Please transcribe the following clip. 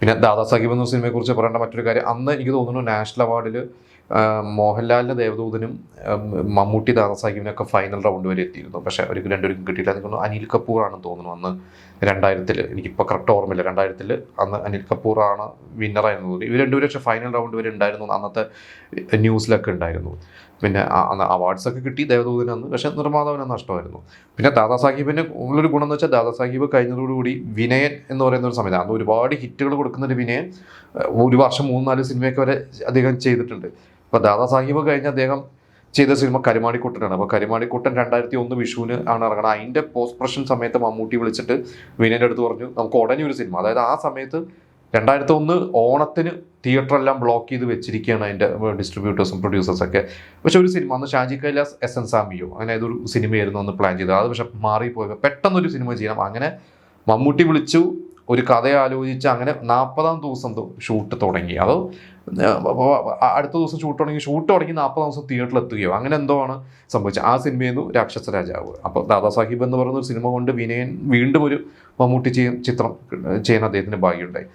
പിന്നെ ദാദാസാഹിബ് എന്ന സിനിമയെക്കുറിച്ച് പറയേണ്ട മറ്റൊരു കാര്യം, അന്ന് എനിക്ക് തോന്നുന്നു നാഷണൽ അവാർഡിൽ മോഹൻലാലിൻ്റെ ദേവദൂതനും മമ്മൂട്ടി ദാദാസാഹിബിനൊക്കെ ഫൈനൽ റൗണ്ട് വരെ എത്തിയിരുന്നു. പക്ഷേ അവർക്ക് രണ്ടുപേർക്കും കിട്ടിയില്ല. എനിക്ക് തോന്നുന്നു അനിൽ കപൂർ ആണെന്ന് തോന്നുന്നു അന്ന് 2000, എനിക്കിപ്പോൾ കറക്റ്റ് ഓർമ്മയില്ല, 2000 അന്ന് അനിൽ കപൂർ ആണ് വിന്നറായിരുന്നു തോന്നി. ഇവർ രണ്ടുപേരും പക്ഷേ ഫൈനൽ റൗണ്ട് വരെ ഉണ്ടായിരുന്നു, അന്നത്തെ ന്യൂസിലൊക്കെ ഉണ്ടായിരുന്നു. പിന്നെ അന്ന് അവാർഡ്സൊക്കെ കിട്ടി ദേവദൂതന് അന്ന്, പക്ഷേ നിർമ്മാതാവിന് നഷ്ടമായിരുന്നു. പിന്നെ ദാദാസാഹിബിന് ഉള്ളൊരു ഗുണം എന്ന് വെച്ചാൽ ദാദാസാഹിബ് കഴിഞ്ഞതോടുകൂടി വിനയൻ എന്ന് പറയുന്ന ഒരു സമയത്ത്, അന്ന് ഒരുപാട് ഹിറ്റുകൾ കൊടുക്കുന്നൊരു വിനയൻ ഒരു വർഷം 3-4 സിനിമയൊക്കെ വരെ അദ്ദേഹം ചെയ്തിട്ടുണ്ട്. അപ്പോൾ ദാദാസാഹിബ് കഴിഞ്ഞ് അദ്ദേഹം ചെയ്ത സിനിമ കരുമാടിക്കുട്ടനാണ്. അപ്പോൾ കരുമാടിക്കുട്ടൻ 2001 വിഷുവിന് ആണ് ഇറങ്ങണം. അതിൻ്റെ പോസ്റ്റ് പ്രൊഡക്ഷൻ സമയത്ത് മമ്മൂട്ടി വിളിച്ചിട്ട് വിനയൻ്റെ അടുത്ത് പറഞ്ഞു നമുക്ക് ഉടനെ ഒരു സിനിമ, അതായത് ആ സമയത്ത് 2001 ഓണത്തിന് തിയേറ്ററെല്ലാം ബ്ലോക്ക് ചെയ്ത് വെച്ചിരിക്കുകയാണ് അതിൻ്റെ ഡിസ്ട്രിബ്യൂട്ടേഴ്സും പ്രൊഡ്യൂസേഴ്സൊക്കെ. പക്ഷേ ഒരു സിനിമ അന്ന് ഷാജി കൈലാസ് എസ്.എൻ. സാമിയോ അങ്ങനെ ഏതൊരു സിനിമയായിരുന്നു അന്ന് പ്ലാൻ ചെയ്തത്. അത് പക്ഷെ മാറിപ്പോയി, പെട്ടെന്നൊരു സിനിമ ചെയ്യണം. അങ്ങനെ മമ്മൂട്ടി വിളിച്ചു, ഒരു കഥ ആലോചിച്ച് അങ്ങനെ 40-ാം ദിവസം ഷൂട്ട് തുടങ്ങി. അതോ അടുത്ത ദിവസം ഷൂട്ട് തുടങ്ങി 40 ദിവസം തിയേറ്ററിൽ എത്തുകയോ അങ്ങനെ എന്തോ ആണ് സംഭവിച്ചത്. ആ സിനിമയായിരുന്നു രാക്ഷസ രാജാവ്. അപ്പോൾ ദാദാസാഹിബ് എന്ന് പറയുന്ന ഒരു സിനിമ കൊണ്ട് വിനയൻ വീണ്ടും ഒരു മമ്മൂട്ടി ചിത്രം ചെയ്യാൻ അദ്ദേഹത്തിന് ഭാഗ്യമുണ്ടായി.